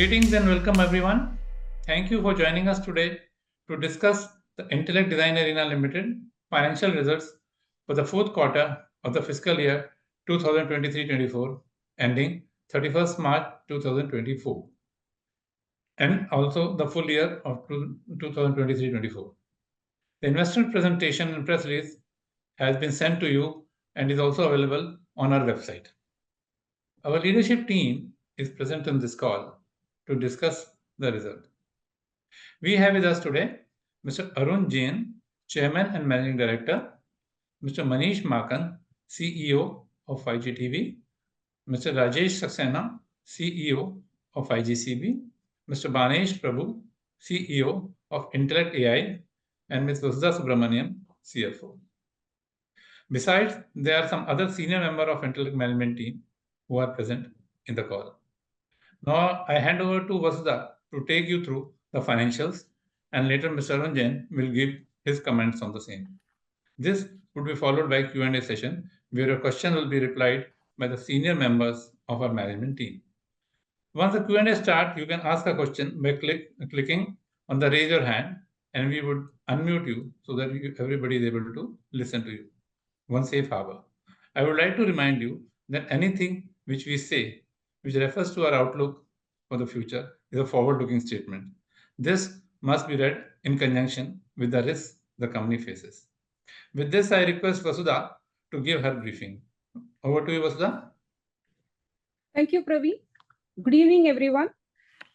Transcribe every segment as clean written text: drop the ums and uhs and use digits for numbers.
Greetings and welcome everyone. Thank you for joining us today to discuss the Intellect Design Arena Limited financial results for the fourth quarter of the fiscal year 2023-24 ending 31st March 2024 and also the full year of 2023-24. The investor presentation and press release has been sent to you and is also available on our website. Our leadership team is present in this call to discuss the result. We have with us today Mr. Arun Jain, Chairman and Managing Director, Mr. Manish Makan, CEO of IGTV, Mr. Rajesh Saxena, CEO of IGCB, Mr. Banesh Prabhu, CEO of Intellect AI, and Ms. Vasudha Subramaniam, CFO. Besides, there are some other senior members of Intellect management team who are present in the call. Now I hand over to Vasudha to take you through the financials, and later Mr. Arun Jain will give his comments on the same. This would be followed by Q&A session where your question will be replied by the senior members of our management team. Once the Q&A starts, you can ask a question by clicking on the raise your hand, and we would unmute you so that everybody is able to listen to you. One safe harbor. I would like to remind you that anything which we say which refers to our outlook for the future is a forward-looking statement. This must be read in conjunction with the risks the company faces. With this, I request Vasudha to give her briefing. Over to you, Vasudha. Thank you, Praveen. Good evening, everyone.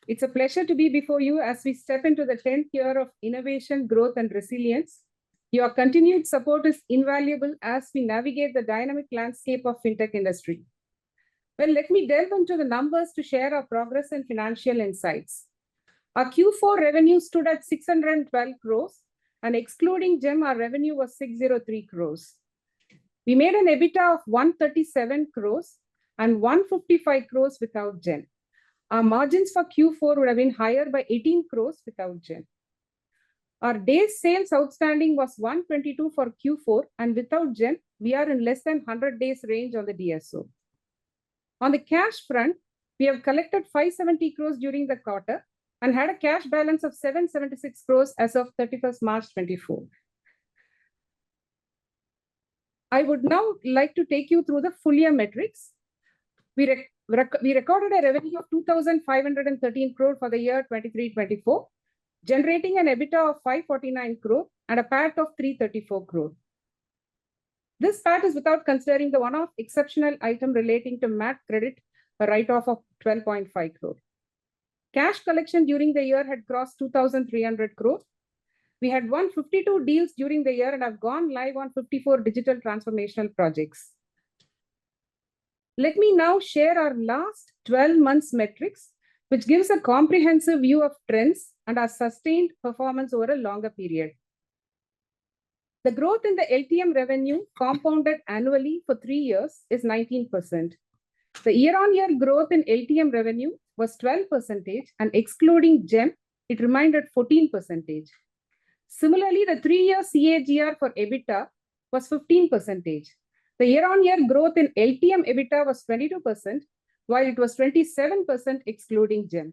It's a pleasure to be before you as we step into the 10th year of innovation, growth, and resilience. Your continued support is invaluable as we navigate the dynamic landscape of fintech industry. Well, let me delve into the numbers to share our progress and financial insights. Our Q4 revenue stood at 612 crores, and excluding GeM, our revenue was 603 crores. We made an EBITDA of 137 crores and 155 crores without GeM. Our margins for Q4 would have been higher by 18 crores without GeM. Our days sales outstanding was 122 for Q4, and without GeM, we are in less than 100 days range on the DSO. On the cash front, we have collected 570 crores during the quarter and had a cash balance of 776 crores as of 31st March 24. I would now like to take you through the full year metrics. We recorded a revenue of 2,513 crore for the year 23-24, generating an EBITDA of 549 crore and a PAT of 334 crore. This PAT is without considering the one-off exceptional item relating to MAT credit, a write-off of 12.5 crore. Cash collection during the year had crossed 2,300 crore. We had won 52 deals during the year and have gone live on 54 digital transformational projects. Let me now share our last 12 months metrics, which gives a comprehensive view of trends and our sustained performance over a longer period. The growth in the LTM revenue compounded annually for 3 years is 19%. The year-on-year growth in LTM revenue was 12%, and excluding GeM, it remained at 14%. Similarly, the 3-year CAGR for EBITDA was 15%. The year-on-year growth in LTM EBITDA was 22%, while it was 27% excluding GeM.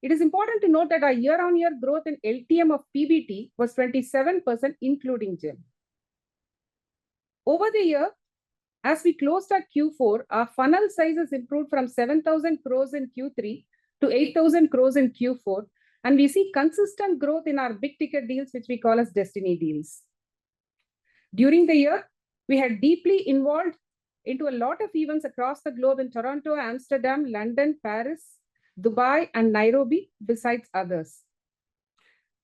It is important to note that our year-on-year growth in LTM of PBT was 27%, including GeM. Over the year, as we closed at Q4, our funnel sizes improved from 7,000 crores in Q3 to 8,000 crores in Q4, and we see consistent growth in our big ticket deals, which we call as destiny deals. During the year, we had deeply involved into a lot of events across the globe in Toronto, Amsterdam, London, Paris, Dubai, and Nairobi, besides others.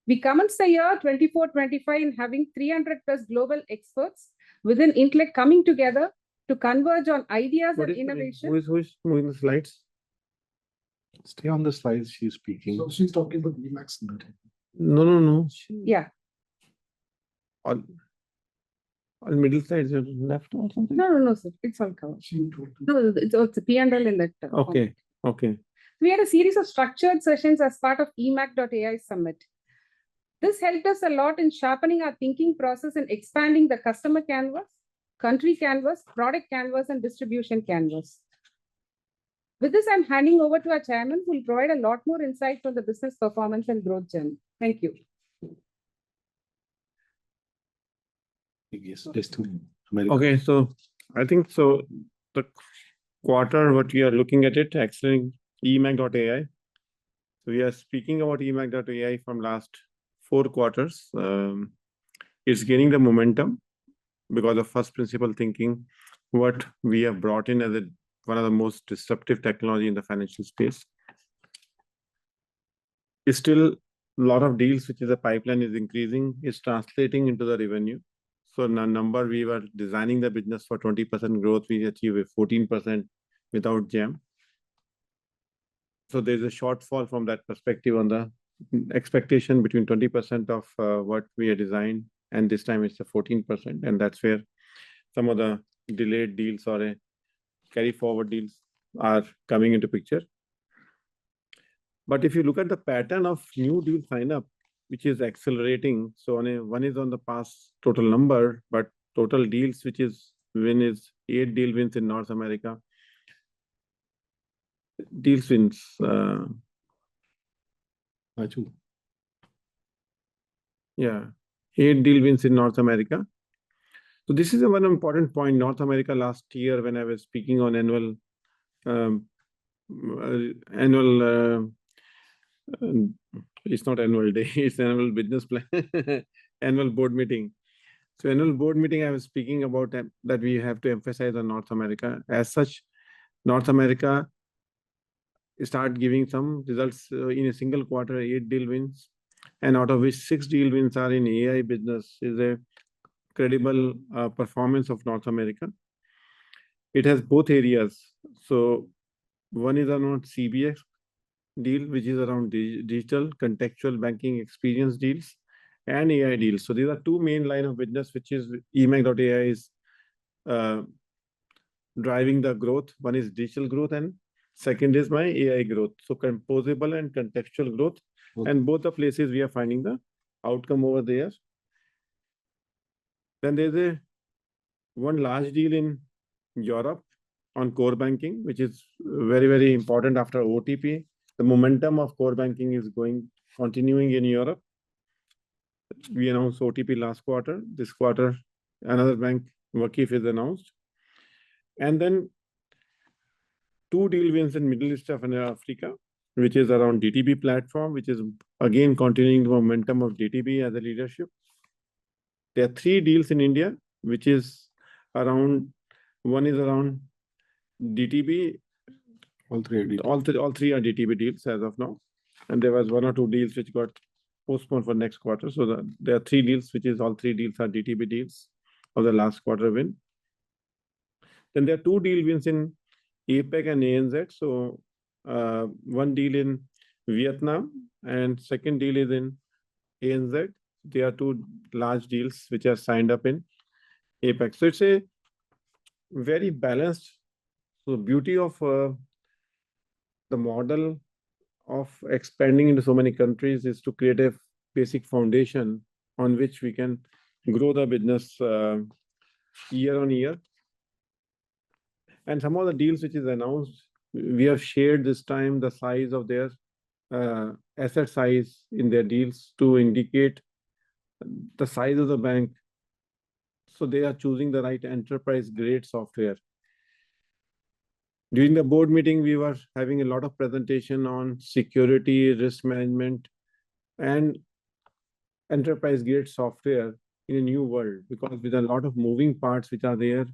We commenced the year 24-25 in having 300 plus global experts within Intellect coming together to converge on ideas and innovation. Who is moving the slides? Stay on the slides, she's speaking. So she's talking about Emacs. No. Yeah. All middle slides are left or something? No, sir. It's all covered. No, it's a P&L in that. Okay. We had a series of structured sessions as part of eMAC.ai Summit. This helped us a lot in sharpening our thinking process and expanding the customer canvas, country canvas, product canvas, and distribution canvas. With this, I'm handing over to our chairman, who will provide a lot more insights on the business performance and growth journey. Thank you. Yes, just to America. Okay, so I think so the quarter, what we are looking at it, actually eMACH.ai. So we are speaking about eMACH.ai from last 4 quarters. It's gaining the momentum because of first principle thinking, what we have brought in as one of the most disruptive technology in the financial space. It's still a lot of deals, which is a pipeline is increasing, is translating into the revenue. So the number we were designing the business for 20% growth, we achieve a 14% without GEM. So there's a shortfall from that perspective on the expectation between 20% of what we are designed, and this time it's a 14%, and that's where some of the delayed deals or a carry forward deals are coming into picture. But if you look at the pattern of new deal sign up, which is accelerating, so one is on the past total number, but total deals, which is 8 deal wins in North America. Deals wins. Yeah, 8 deal wins in North America. So this is one important point. North America last year, when I was speaking on annual it's not annual day, it's annual business plan, annual board meeting. So annual board meeting, I was speaking about that we have to emphasize on North America. As such, North America start giving some results in a single quarter, 8 deal wins, and out of which 6 deal wins are in AI business, is a credible performance of North America. It has both areas. So one is around CBX deal, which is around digital contextual banking experience deals, and AI deals. So these are 2 main line of business, which is eMACH.ai is driving the growth. One is digital growth and second is my AI growth. So composable and contextual growth. Okay. And both the places we are finding the outcome over there. Then there's one large deal in Europe on core banking, which is very, very important after OTP. The momentum of core banking is continuing in Europe. We announced OTP last quarter. This quarter, another bank, Wakif, is announced. And then 2 deal wins in Middle East and Africa, which is around DTB platform, which is again continuing the momentum of DTB as a leadership. There are 3 deals in India, which is around, one is around DTB. All three are DTB deals as of now. And there was 1 or 2 deals which got postponed for next quarter. So there are 3 deals, which is all 3 deals are DTB deals of the last quarter win. Then there are 2 deal wins in APEC and ANZ. So 1 deal in Vietnam and second deal is in ANZ. There are 2 large deals which are signed up in APEC. So it's a very balanced. So beauty of the model of expanding into so many countries is to create a basic foundation on which we can grow the business year on year. And some of the deals which is announced, we have shared this time the size of their asset size in their deals to indicate the size of the bank. So they are choosing the right enterprise grade software. During the board meeting, we were having a lot of presentation on security, risk management, and enterprise grade software in a new world, because with a lot of moving parts which are there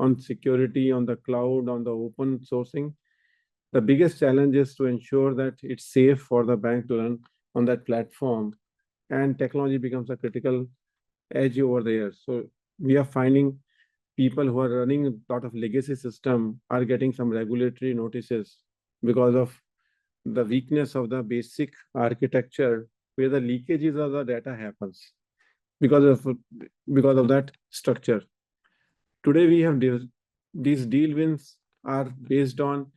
on security, on the cloud, on the open sourcing, the biggest challenge is to ensure that it's safe for the bank to run on that platform, and technology becomes a critical edge over there. So we are finding people who are running a lot of legacy system are getting some regulatory notices because of the weakness of the basic architecture, where the leakages of the data happens because of that structure. Today we have these deal wins are based on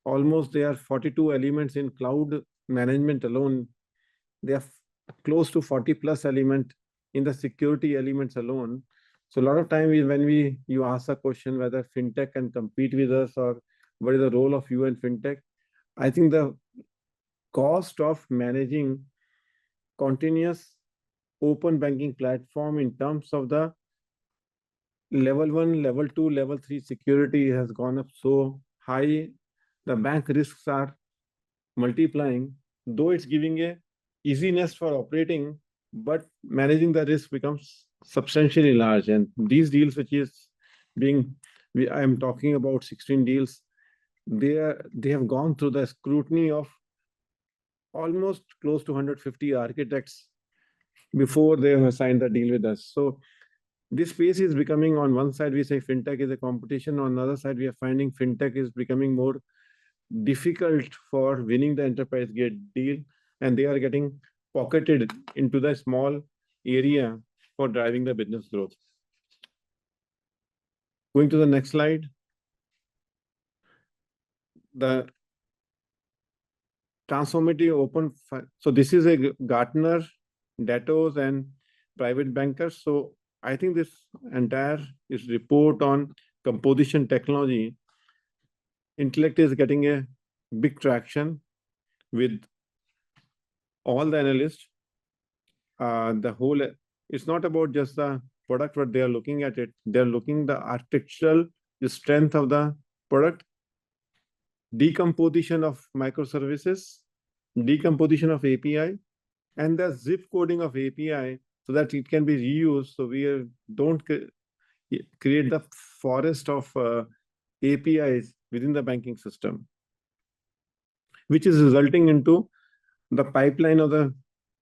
almost there are 42 elements in cloud management alone. They are close to 40 plus element in the security elements alone. So a lot of time when you ask a question whether fintech can compete with us or what is the role of you and fintech? I think the cost of managing continuous open banking platform in terms of the level 1, level 2, level 3 security has gone up so high. The bank risks are multiplying, though it's giving a easiness for operating, but managing the risk becomes substantially large. And these deals, which is being, I am talking about 16 deals, they have gone through the scrutiny of almost close to 150 architects before they have signed the deal with us. So this space is becoming, on one side, we say fintech is a competition. On the other side, we are finding fintech is becoming more difficult for winning the enterprise grade deal, and they are getting pocketed into the small area for driving the business growth. Going to the next slide. The transformative open. So this is a Gartner, Datos, and private bankers. So I think this entire is report on composition technology. Intellect is getting a big traction with all the analysts. The whole, it's not about just the product, what they are looking at it. They're looking the architectural strength of the product, decomposition of microservices, decomposition of API, and the zip coding of API so that it can be reused. So we don't create the forest of APIs within the banking system, which is resulting into the pipeline of the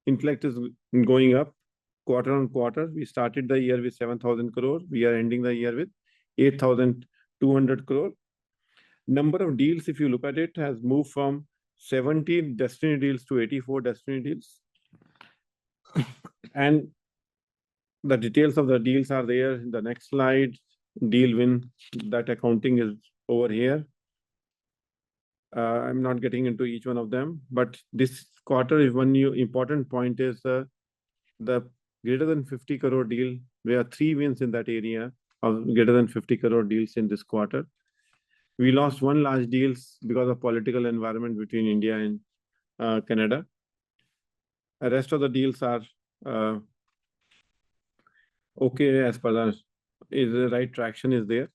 Intellect is going up quarter on quarter. We started the year with 7,000 crore. We are ending the year with 8,200 crore. Number of deals, if you look at it, has moved from 17 destiny deals to 84 destiny deals. And the details of the deals are there in the next slide. Deal win, that accounting is over here. I'm not getting into each one of them, but this quarter is one new important point is the greater than 50 crore deal. There are 3 wins in that area of greater than 50 crore deals in this quarter. We lost 1 large deals because of political environment between India and Canada. The rest of the deals are okay as per the right traction is there.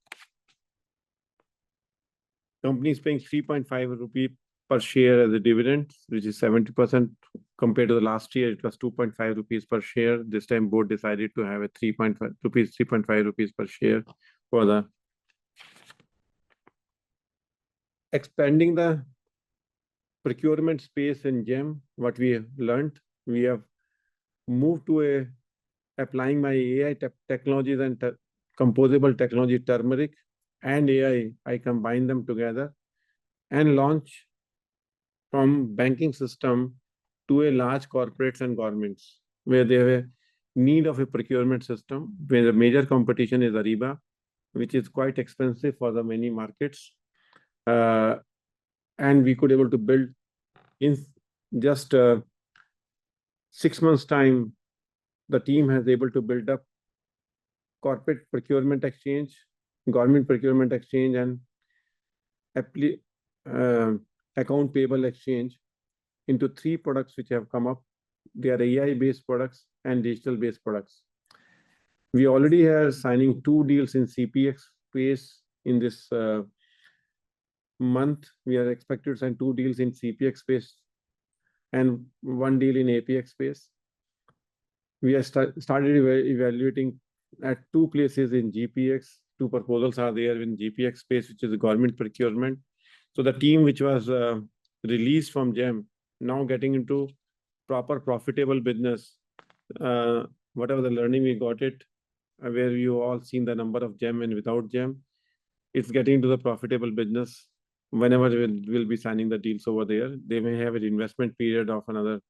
Company is paying 3.5 rupee per share as a dividend, which is 70% compared to the last year. It was 2.5 rupees per share. This time board decided to have a 3.5 rupees per share for the expanding the procurement space in GeM. What we have learned, we have moved to applying my AI technologies and composable technology, Turmeric and AI. I combine them together and launch from banking system to a large corporates and governments where they have a need of a procurement system, where the major competition is Ariba, which is quite expensive for the many markets. And we could able to build in just 6 months time. The team has able to build up corporate procurement exchange, government procurement exchange, and account payable exchange into 3 products which have come up. They are AI-based products and digital-based products. We already are signing 2 deals in CPX space in this month. We are expected to sign 2 deals in CPX space and 1 deal in APX space. We have started evaluating at 2 places in GPX. 2 proposals are there in GPX space, which is the government procurement. So the team which was released from GeM now getting into proper profitable business. Whatever the learning we got it, where you all seen the number of GeM and without GeM, it's getting to the profitable business. Whenever we'll be signing the deals over there, they may have an investment period of another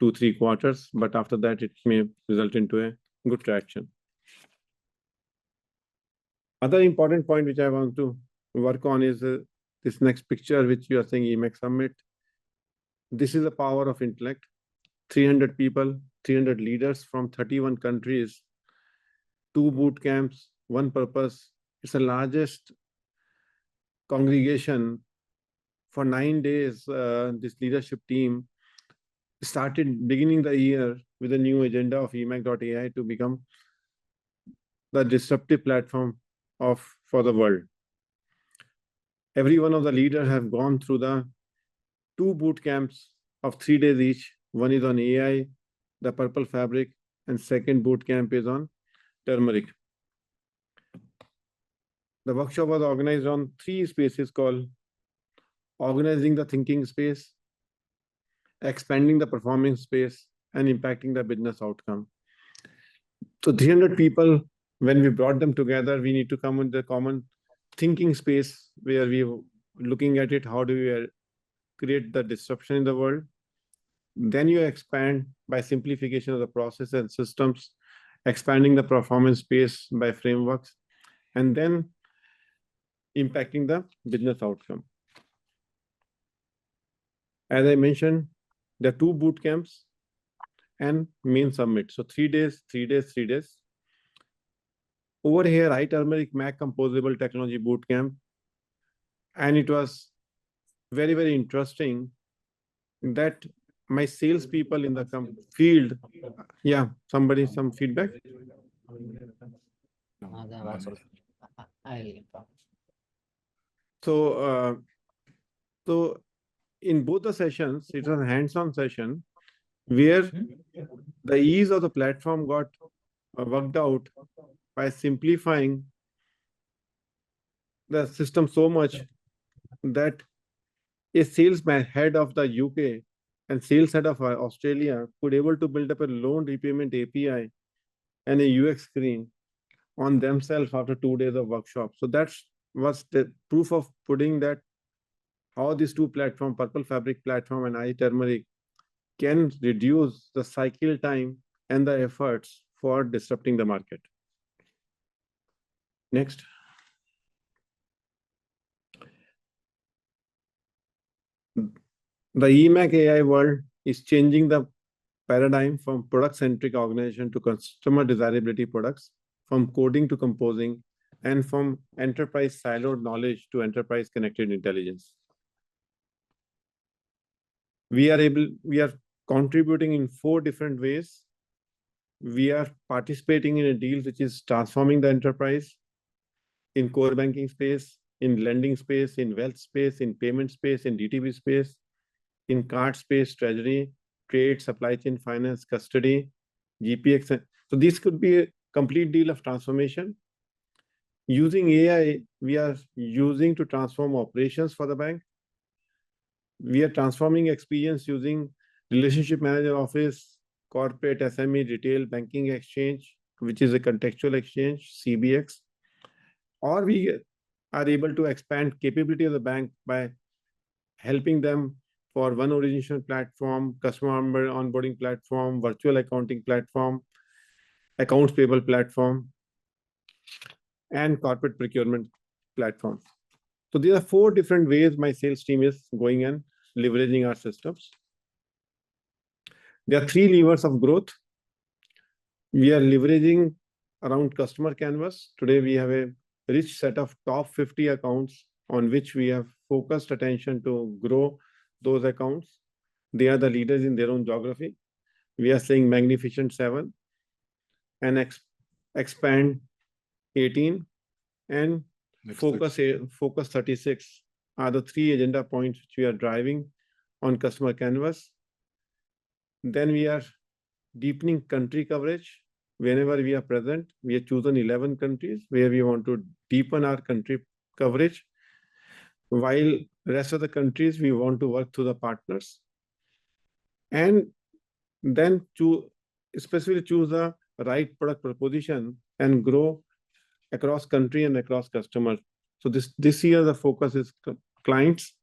2-3 quarters, but after that, it may result into a good traction. Other important point which I want to work on is this next picture, which you are saying EMEX Summit. This is the power of Intellect. 300 people, 300 leaders from 31 countries, 2 boot camps, 1 purpose. It's the largest congregation for 9 days. This leadership team started beginning the year with a new agenda of eMACH.ai to become the disruptive platform for the world. Every one of the leaders have gone through the 2 boot camps of 3 days each. One is on AI, the Purple Fabric, and second boot camp is on turmeric. The workshop was organized on 3 spaces called organizing the thinking space, expanding the performing space, and impacting the business outcome. So 300 people, when we brought them together, we need to come with the common thinking space where we are looking at it, how do we create the disruption in the world. Then you expand by simplification of the process and systems, expanding the performance space by frameworks, and then impacting the business outcome. As I mentioned, there are 2 boot camps and main summit. So 3 days, 3 days, 3 days. Over here, iTurmeric Mac Composable Technology Bootcamp. And it was very, very interesting that my salespeople in the field, yeah, somebody, some feedback? So in both the sessions, it was a hands-on session where the ease of the platform got worked out by simplifying the system so much that a sales head of the UK and sales head of Australia could able to build up a loan repayment API and a UX screen on themselves after 2 days of workshop. So that was the proof of putting that how these 2 platforms, Purple Fabric platform and iTurmeric, can reduce the cycle time and the efforts for disrupting the market. Next. The eMACH AI world is changing the paradigm from product-centric organization to customer desirability products, from coding to composing, and from enterprise siloed knowledge to enterprise connected intelligence. We are contributing in 4 different ways. We are participating in a deal which is transforming the enterprise in core banking space, in lending space, in wealth space, in payment space, in DTB space, in card space, treasury, trade, supply chain, finance, custody, GPX. So this could be a complete deal of transformation. Using AI, we are using to transform operations for the bank. We are transforming experience using relationship manager office, corporate, SME, retail, banking exchange, which is a contextual exchange, CBX. Or we are able to expand capability of the bank by helping them for one origination platform, customer onboarding platform, virtual accounting platform, accounts payable platform, and corporate procurement platform. So there are 4 different ways my sales team is going and leveraging our systems. There are 3 levers of growth. We are leveraging around customer canvas. Today, we have a rich set of top 50 accounts on which we have focused attention to grow those accounts. They are the leaders in their own geography. We are saying Magnificent 7 and expand 18 and focus 36 are the 3 agenda points which we are driving on customer canvas. Then we are deepening country coverage. Whenever we are present, we have chosen 11 countries where we want to deepen our country coverage. While the rest of the countries, we want to work through the partners. And then specifically choose the right product proposition and grow across country and across customers. So this year, the focus is clients,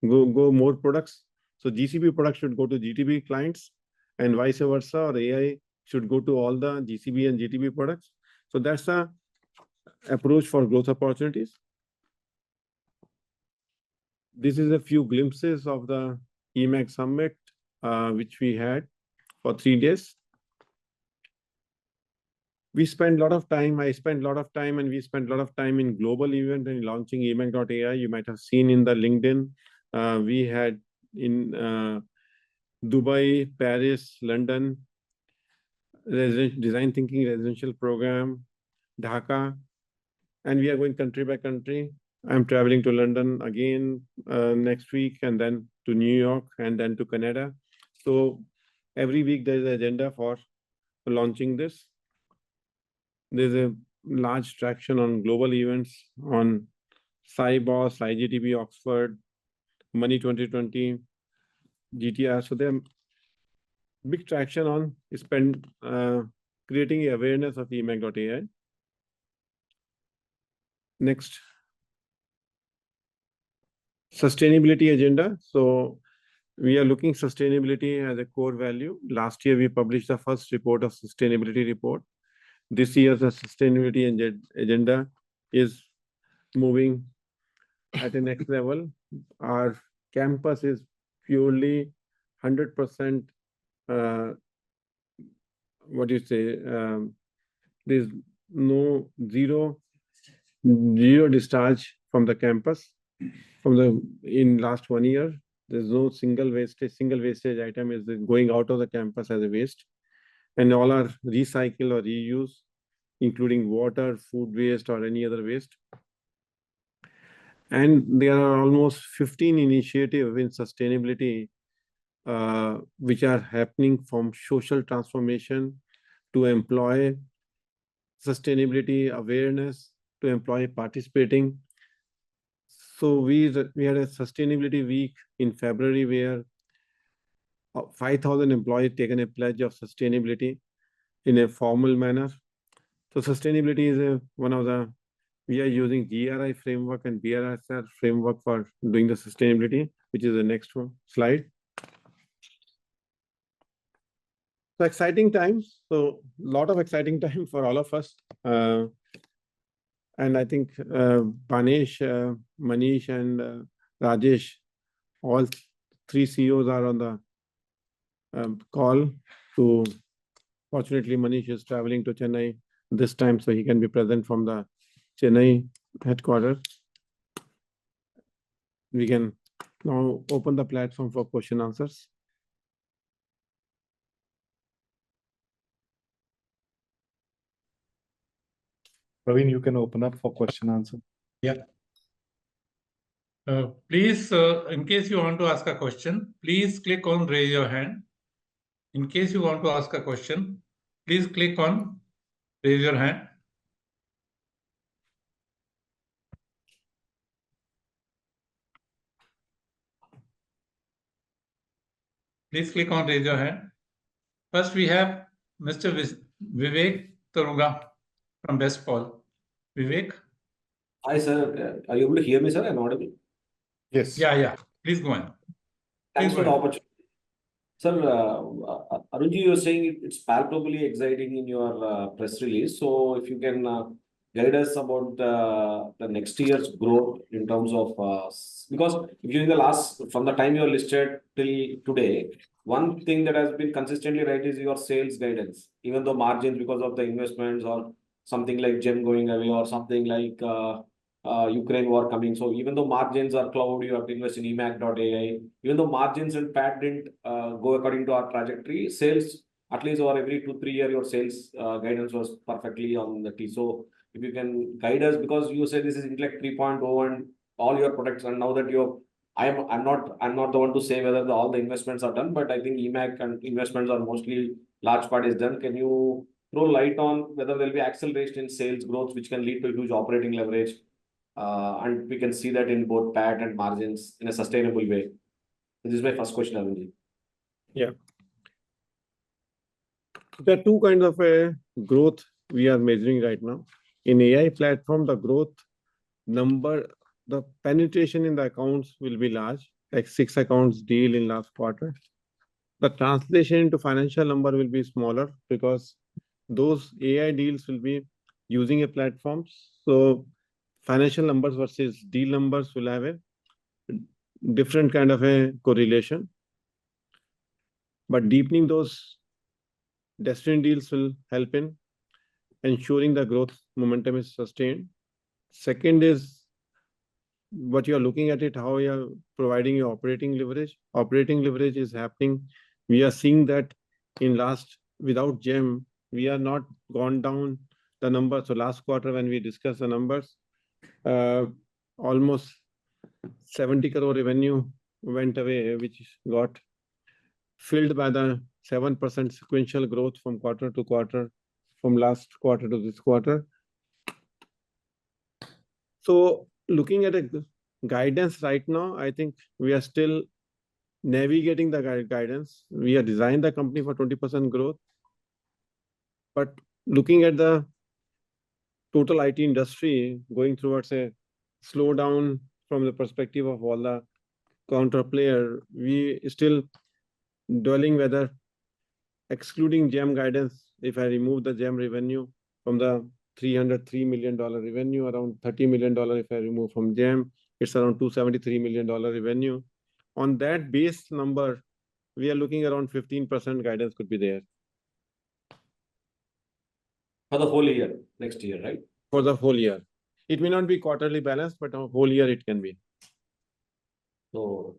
go more products. So GCB products should go to GTB clients and vice versa, or AI should go to all the GCB and GTB products. So that's the approach for growth opportunities. This is a few glimpses of the eMACH Summit, which we had for 3 days. we spend a lot of time, I spent a lot of time, and we spent a lot of time in global event and launching eMACH.ai. You might have seen in the LinkedIn. We had in Dubai, Paris, London, design thinking residential program, Dhaka, and we are going country by country. I'm traveling to London again next week, and then to New York, and then to Canada. So every week there is an agenda for launching this. There's a large traction on global events on SciBoss, IGTB, Oxford, Money 2020, GTR. So there big traction on creating awareness of eMACH.ai. Next. Sustainability agenda. So we are looking sustainability as a core value. Last year, we published the first report of sustainability report. This year, the sustainability agenda is moving at the next level. Our campus is purely 100%, what do you say? There's no zero discharge from the campus in last 1 year. There's no single wastage item is going out of the campus as a waste. And all are recycle or reuse, including water, food waste, or any other waste. And there are almost 15 initiatives in sustainability, which are happening from social transformation to employee sustainability awareness to employee participating. So we had a sustainability week in February where 5,000 employees taken a pledge of sustainability in a formal manner. So sustainability is we are using GRI framework and BRSR framework for doing the sustainability, which is the next slide. So exciting times. So a lot of exciting time for all of us. And I think Banesh, Manish, and Rajesh, all three CEOs are on the call. Fortunately, Manish is traveling to Chennai this time, so he can be present from the Chennai headquarters. We can now open the platform for question answers. Praveen, you can open up for question answer. Yeah. Please, in case you want to ask a question, please click on raise your hand. In case you want to ask a question, please click on raise your hand. Please click on raise your hand. First, we have Mr. Vivek Taruga from Bestpal. Vivek? Hi, sir. Are you able to hear me, sir? I'm audible. Yes. Yeah. Please go on. Thanks for the opportunity. Sir, Arunji, you were saying it's palpably exciting in your press release. So if you can guide us about the next year's growth in terms of, because during from the time you're listed till today, one thing that has been consistently right is your sales guidance, even though margins because of the investments or something like GEM going away or something like Ukraine war coming. So even though margins are cloud, you have to invest in eMACH.ai. Even though margins and PAT didn't go according to our trajectory, sales, at least over every 2-3 years, your sales guidance was perfectly on the T. So if you can guide us, because you said this is Intellect 3.0 and all your products, and now that I'm not the one to say whether all the investments are done, but I think eMACH and investments are mostly large part is done. Can you throw light on whether there'll be acceleration in sales growth, which can lead to huge operating leverage? And we can see that in both PAT and margins in a sustainable way. This is my first question, Arunji. Yeah. There are two kinds of growth we are measuring right now. In AI platform, the growth number, the penetration in the accounts will be large, like 6 accounts deal in last quarter. The translation into financial number will be smaller because those AI deals will be using a platform. So financial numbers versus deal numbers will have a different kind of a correlation. But deepening those destiny deals will help in. ensuring the growth momentum is sustained. Second is what you're looking at it, how you're providing your operating leverage. Operating leverage is happening. We are seeing that in last, without GEM, we are not gone down the number. So last quarter, when we discussed the numbers, almost 70 crore revenue went away, which got filled by the 7% sequential growth from quarter to quarter, from last quarter to this quarter. So looking at a guidance right now, I think we are still navigating the guidance. We have designed the company for 20% growth. But looking at the total IT industry going towards a slowdown from the perspective of all the counter player, we still dwelling whether excluding GEM guidance, if I remove the GEM revenue from the $303 million revenue, around $30 million if I remove from GEM, it's around $273 million revenue. On that base number, we are looking around 15% guidance could be there. For the whole year, next year, right? For the whole year. It may not be quarterly balanced, but a whole year it can be. So,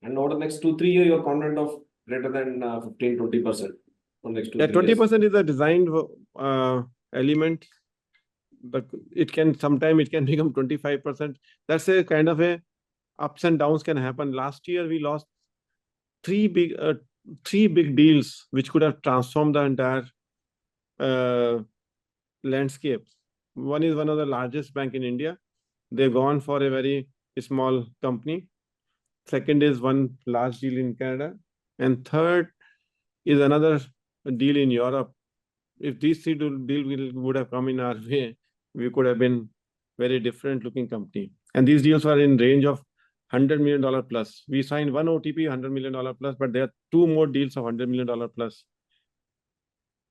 and over the next 2-3 years, you're confident of greater than 15-20% for next 2-3 years. 20% is a designed element, but it can sometime it can become 25%. That's a kind of a ups and downs can happen. Last year we lost three big deals which could have transformed the entire landscape. One is one of the largest bank in India. They've gone for a very small company. Second is one large deal in Canada. And third is another deal in Europe. If these three deals would have come in our way, we could have been very different looking company. And these deals were in range of $100 million plus. We signed one OTP, $100 million plus, but there are two more deals of $100 million plus,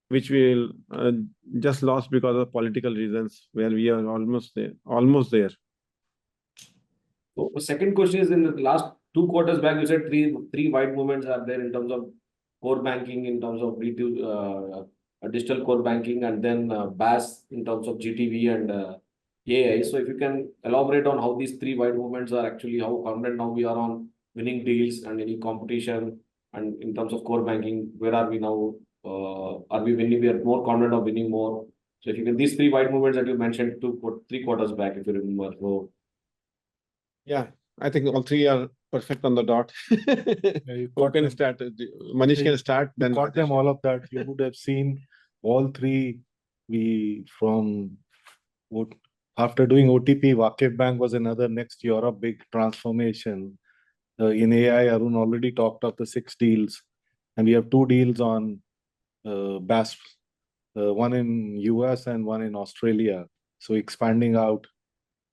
which we just lost because of political reasons, where we are almost there. So the second question is, in the last 2 quarters back, you said three wide movements are there in terms of core banking, in terms of digital core banking, and then BaaS in terms of GTV and AI. So if you can elaborate on how these 3 wide movements are actually, how confident now we are on winning deals and any competition, and in terms of core banking, where are we now? Are we winning? We are more confident of winning more. So if you can, these 3 wide movements that you mentioned 3 quarters back, if you remember. So yeah, I think all 3 are perfect on the dot. You can start. Manish can start. Then Then got them all of that. You would have seen all 3. After doing OTP, Waqif Bank was another next Europe big transformation. In AI, Arun already talked of the 6 deals, and we have 2 deals on BaaS, one in US and one in Australia. So expanding out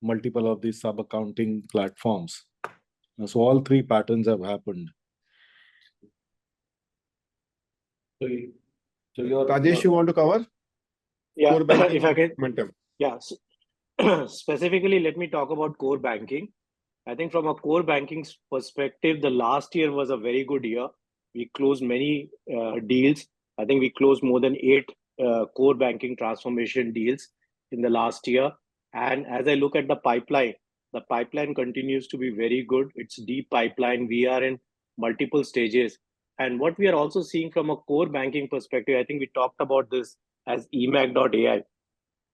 multiple of these sub-accounting platforms. So all 3 patterns have happened. So your Rajesh, you want to cover? Yeah, Core banking if I can. momentum. Yeah, specifically, let me talk about core banking. I think from a core banking perspective, the last year was a very good year. We closed many deals. I think we closed more than 8 core banking transformation deals in the last year. And as I look at the pipeline continues to be very good. It's deep pipeline. We are in multiple stages. And what we are also seeing from a core banking perspective, I think we talked about this as eMACH.ai.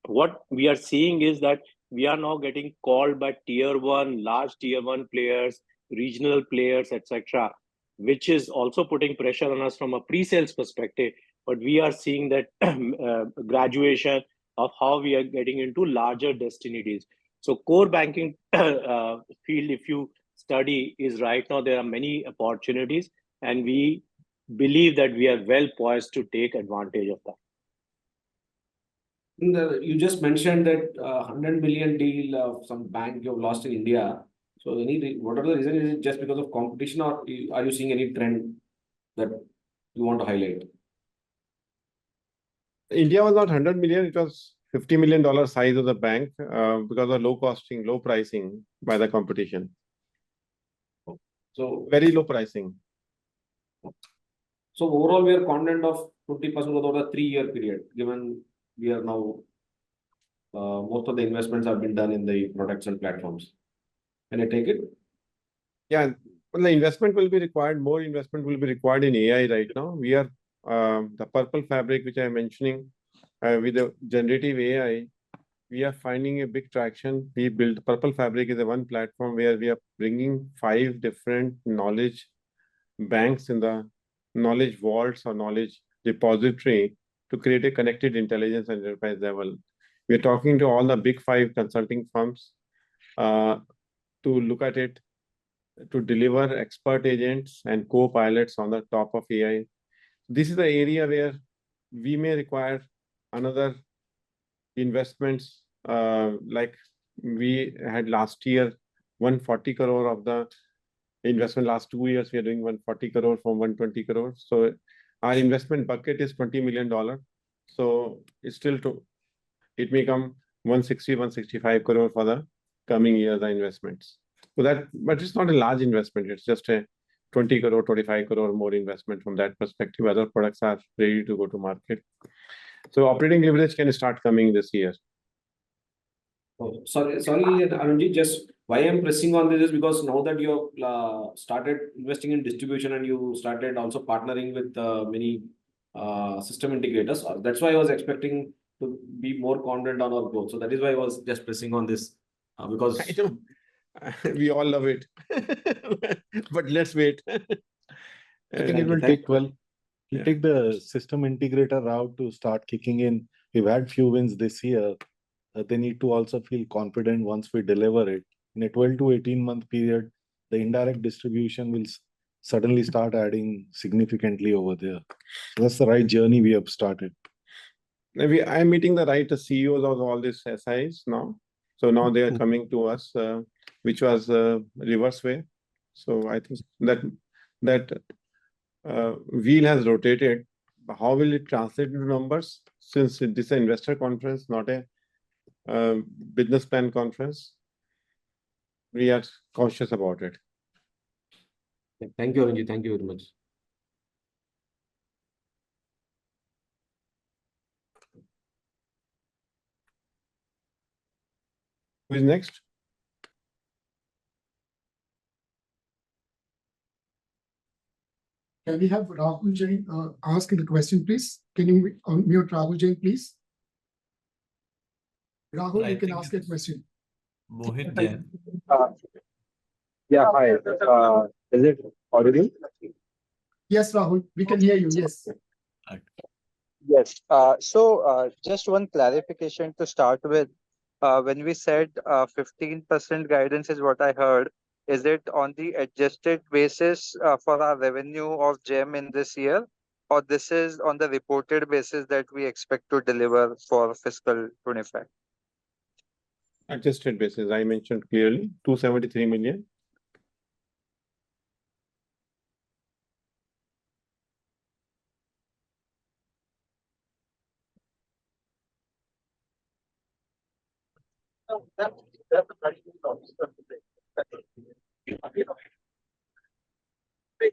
What we are seeing is that we are now getting called by large tier 1 players, regional players, etc., which is also putting pressure on us from a pre-sales perspective. But we are seeing that graduation of how we are getting into larger destiny deals. So core banking field, if you study, is right now there are many opportunities, and we believe that we are well poised to take advantage of that. You just mentioned that 100 million deal of some bank you have lost in India. So what are the reasons? Is it just because of competition, or are you seeing any trend that you want to highlight? India was not 100 million. It was $50 million size of the bank because of low pricing by the competition. So very low pricing. So overall, we are confident of 20% over the 3-year period, given we are now, most of the investments have been done in the products and platforms. Can I take it? Yeah, well, the investment will be required, more investment will be required in AI right now. We are, the Purple Fabric, which I'm mentioning, with the generative AI, we are finding a big traction. We built Purple Fabric is a one platform where we are bringing 5 different knowledge banks in the knowledge vaults or knowledge repository to create a connected intelligence at enterprise level. We're talking to all the big 5 consulting firms to look at it, to deliver expert agents and co-pilots on the top of AI. This is the area where we may require another investments, like we had last year 140 crore of the investment. Last 2 years we are doing 140 crore from 120 crore. So our investment bucket is $20 million. So it's still it may come 160, 165 crore for the coming year, the investments. So that, but it's not a large investment. It's just a 20 crore, 25 crore more investment from that perspective. Other products are ready to go to market. So operating leverage can start coming this year. Oh, sorry, Arunji, just why I'm pressing on this is because now that you have started investing in distribution and you started also partnering with many system integrators, that's why I was expecting to be more confident on our growth. So that is why I was just pressing on this because I know. We all love it, but let's wait. I think it will take, well, it'll take the system integrator route to start kicking in. We've had few wins this year. They need to also feel confident once we deliver it. In a 12 to 18 month period, the indirect distribution will suddenly start adding significantly over there. So that's the right journey we have started. I'm meeting the right CEOs of all these SIs now. So now they are coming to us, which was reverse way. So I think that wheel has rotated. How will it translate into numbers? Since this is an investor conference, not a business plan conference, we are cautious about it. Thank you, Arunji. Thank you very much. Who is next? Can we have Rahul Jain ask the question, please? Can you unmute Rahul Jain, please? Rahul, you can ask a question. Mohit Jain. Yeah, hi. Is it audible? Yes, Rahul, we can hear you. Yes. Yes. So just one clarification to start with. When we said 15% guidance is what I heard, is it on the adjusted basis for our revenue of GEM in this year, or this is on the reported basis that we expect to deliver for fiscal 25? Adjusted basis, I mentioned clearly, 273 million.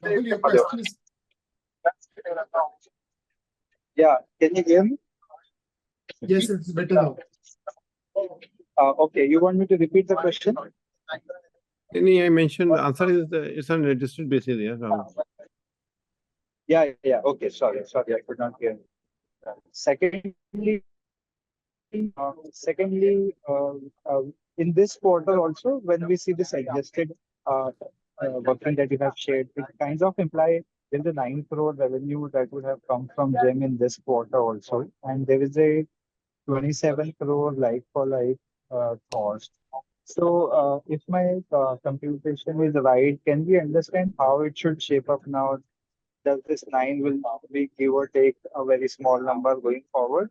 Rahul, your question is... Yeah, can you hear me? Yes, it's better now. Okay, you want me to repeat the question? I mentioned the answer is it's on adjusted basis, yeah. Yeah. Okay, sorry, I could not hear. Secondly, in this quarter also, when we see this adjusted working that you have shared, it kinds of imply there's a 9 crore revenue that would have come from GEM in this quarter also, and there is a 27 crore like-for-like cost. So if my computation is right, can we understand how it should shape up now? Does this 9 will be give or take a very small number going forward?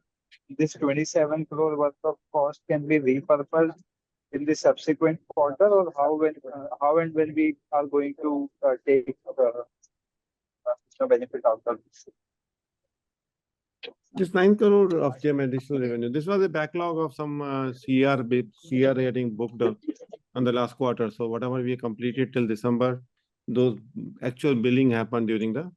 This 27 crore worth of cost can be repurposed in the subsequent quarter, or how and when we are going to take the benefit out of this? This 9 crore of GEM additional revenue. This was a backlog of some CR getting booked on the last quarter. So whatever we completed till December, those actual billing happened during the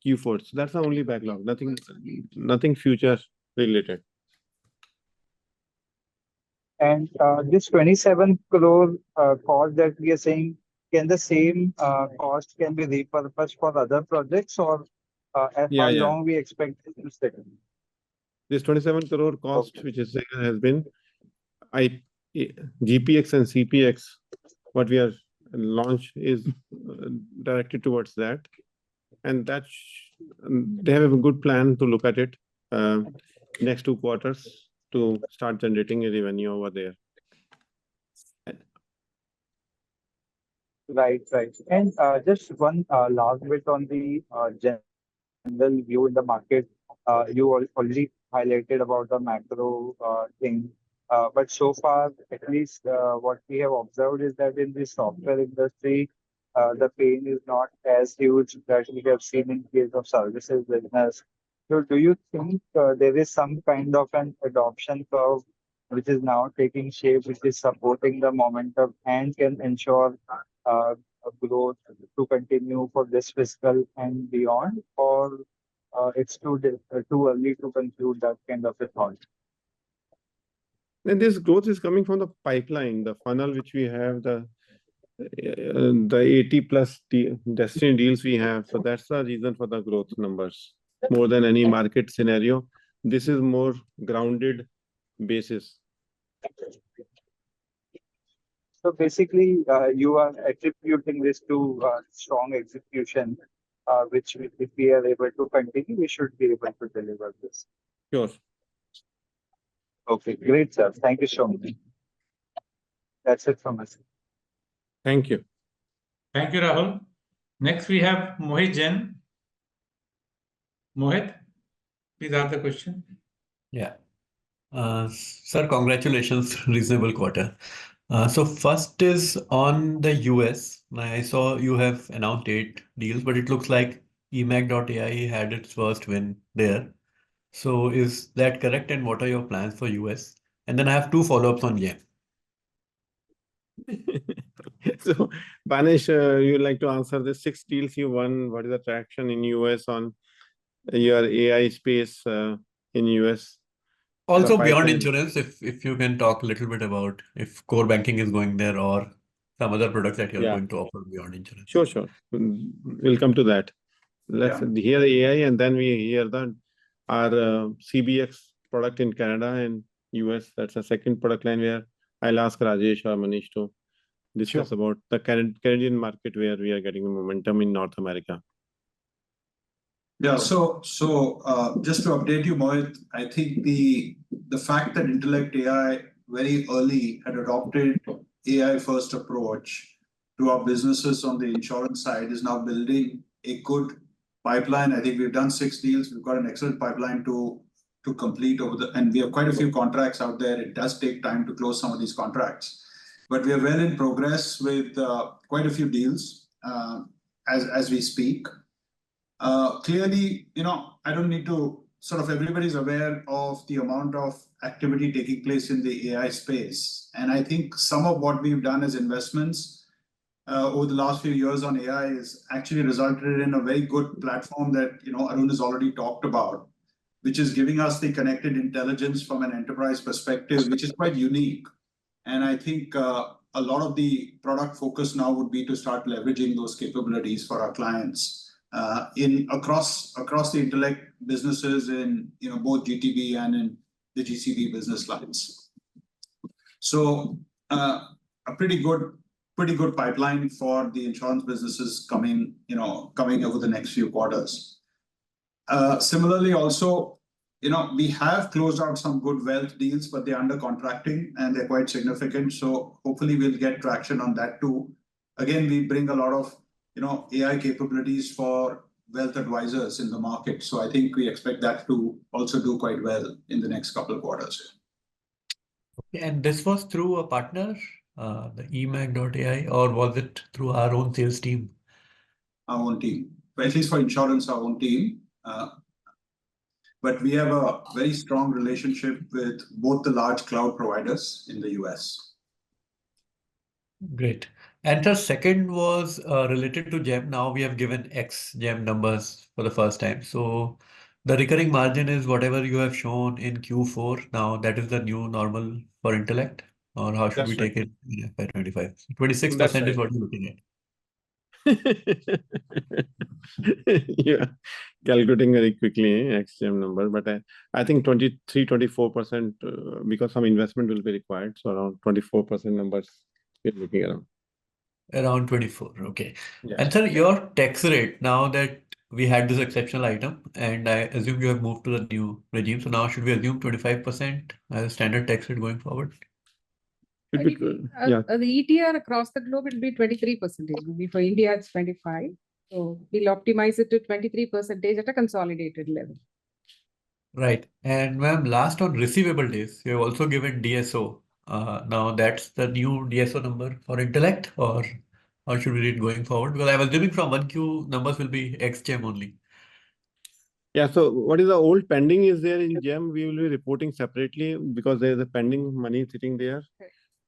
Q4. So that's the only backlog. Nothing future related. And this 27 crore cost that we are saying, can the same cost can be repurposed for other projects, or as Yeah, how yeah. long we expect it to stay? This 27 crore cost, Okay. which is has been GPX and CPX, what we are launched is directed towards that. And that they have a good plan to look at it next 2 quarters to start generating a revenue over there. Right, right. And just one last bit on the general view in the market. You already highlighted about the macro thing. But so far, at least what we have observed is that in the software industry, the pain is not as huge that we have seen in case of services business. So do you think there is some kind of an adoption curve which is now taking shape, which is supporting the momentum and can ensure growth to continue for this fiscal and beyond, or it's too early to conclude that kind of a thought? And this growth is coming from the pipeline, the funnel which we have, the 80 plus Destiny deals we have. So that's the reason for the growth numbers more than any market scenario. This is more grounded basis. So basically, you are attributing this to strong execution, which if we are able to continue, we should be able to deliver this. Sure. Okay, great, sir. Thank you so much. That's it from us. Thank you. Thank you, Rahul. Next, we have Mohit Jain. Mohit, please ask the question. Yeah. Sir, congratulations, reasonable quarter. So first is on the US. I saw you have announced 8 deals, but it looks like eMAG.ai had its first win there. So is that correct? And what are your plans for US? And then I have 2 follow-ups on GEM. So, Banish, you'd like to answer the 6 deals you won. What is the traction in US on your AI space in US? Also beyond pipeline. insurance, if you can talk a little bit about if core banking is going there or some other products that you're Yeah. going to offer beyond insurance. Sure, sure. We'll come to that. Let's hear AI and then we hear our CBX product in Canada and US. That's a second product line where I'll ask Rajesh or Manish to discuss about the Canadian market where we are getting momentum in North America. Yeah, so just to update you, Mohit, I think the fact that Intellect AI very early had adopted AI first approach to our businesses on the insurance side is now building a good pipeline. I think we've done 6 deals. We've got an excellent pipeline to complete and we have quite a few contracts out there. It does take time to close some of these contracts, but we are well in progress with quite a few deals as we speak. Clearly, I don't need to everybody's aware of the amount of activity taking place in the AI space. And I think some of what we've done as investments over the last few years on AI is actually resulted in a very good platform that, Arun has already talked about, which is giving us the connected intelligence from an enterprise perspective, which is quite unique. And I think a lot of the product focus now would be to start leveraging those capabilities for our clients across the Intellect businesses in both GTB and in the GCB business lines. So a pretty good pipeline for the insurance businesses coming over the next few quarters. Similarly, also, we have closed out some good wealth deals, but they're under contracting and they're quite significant. So hopefully we'll get traction on that too. Again, we bring a lot of AI capabilities for wealth advisors in the market. So I think we expect that to also do quite well in the next couple of quarters. Okay, and this was through a partner, the eMAG.ai, or was it through our own sales team? Our own team, at least for insurance, our own team. But we have a very strong relationship with both the large cloud providers in the US. Great. And the second was related to GEM. Now we have given ex-GEM numbers for the first time. So the recurring margin is whatever you have shown in Q4. Now that is the new normal for Intellect, or how should we That's right. take it in FY25? 26% That's is right. what you're looking at. Yeah, calculating very quickly XGM number, but I think 23-24% because some investment will be required. So around 24% numbers we're looking around. Around 24. Okay. Yeah. And sir, your tax rate, now that we had this exceptional item, and I assume you have moved to the new regime. So now should we assume 25% as a standard tax rate going forward? Should be, yeah. The ETR across the globe will be 23%. Maybe for India, it's 25. So we'll optimize it to 23% at a consolidated level. Right. And ma'am, last on receivable days, you have also given DSO. Now that's the new DSO number for Intellect, or how should we read going forward? Because I was assuming from 1Q numbers will be ex-GEM only. Yeah, so what is the old pending is there in GEM, we will be reporting separately because there is a pending money sitting there.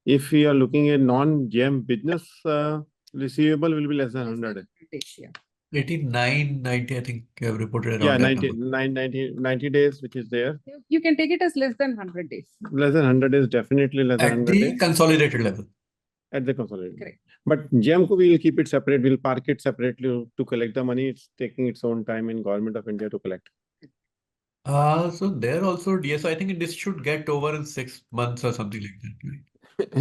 If we are looking at non-GEM business receivable will be less than 100. Yeah. 89, 90, I think you have reported Yeah, around that 90 days, which is there. You can take it as less than 100 days. Less than 100 days, definitely less than at 100 the days. consolidated level. At the consolidated. Correct. But GEM we will keep it separate. We'll park it separately to collect the money. It's taking its own time in Government of India to collect. So there also DSO, I think this should get over in 6 months or something like that, right?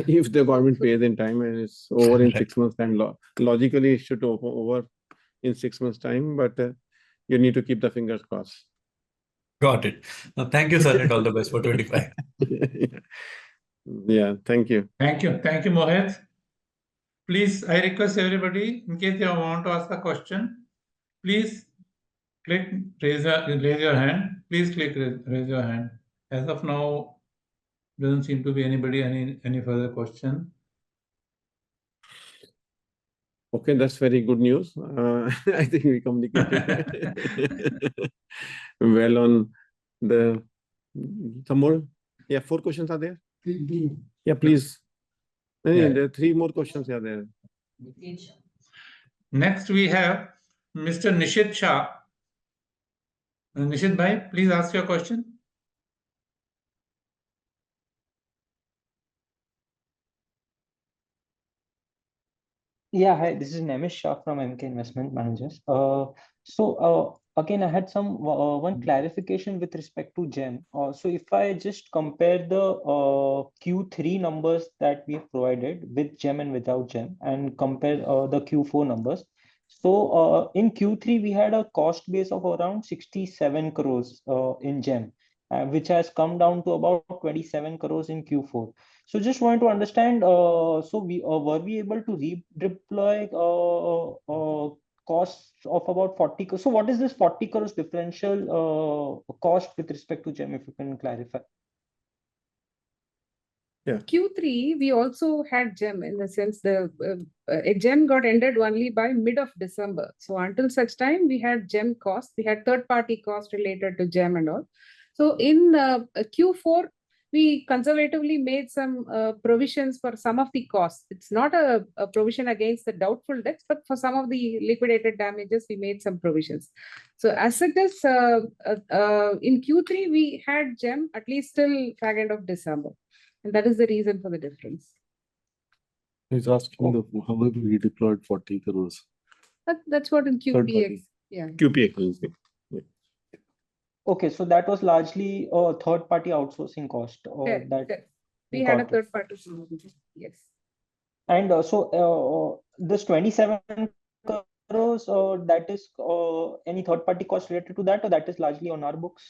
If the government pays in time and it's over in Right. 6 months time, logically it should over in 6 months time, but you need to keep the fingers crossed. Got it. Thank you, sir, and all the best for 25. Yeah, thank you. Thank you. Thank you, Mohit. Please, I request everybody, in case you want to ask a question, please click raise your hand. Please click raise your hand. As of now, doesn't seem to be anybody any further question. Okay, that's very good news. I think we communicated well on the some more. Yeah, 4 questions are there. Yeah, please. Yeah. There are 3 more questions are there. Next, we have Mr. Nishit Shah. Nishit bhai, please ask your question. Yeah, hi, this is Nemish Shah from MK Investment Managers. Again, I had one clarification with respect to GEM. So if I just compare the Q3 numbers that we have provided with GEM and without GEM and compare the Q4 numbers. So in Q3, we had a cost base of around 67 crores in GEM, which has come down to about 27 crores in Q4. So just wanted to understand, so were we able to redeploy costs of about 40 crores? So what is this 40 crores differential cost with respect to GEM, if you can clarify? Yeah. Q3, we also had GEM in the sense the GEM got ended only by mid of December. So until such time, we had GEM costs. We had third-party costs related to GEM and all. So in Q4, we conservatively made some provisions for some of the costs. It's not a provision against the doubtful debts, but for some of the liquidated damages, we made some provisions. So as it is, in Q3, we had GEM at least till fag end of December. And that is the reason for the difference. He's asking how have we deployed 40 crores? That's what in QPX. Yeah. QPX. Yeah. Okay, so that was largely a third-party outsourcing cost. We had a third-party. Yes. And this 27 crores, that is any third-party cost related to that, or that is largely on our books?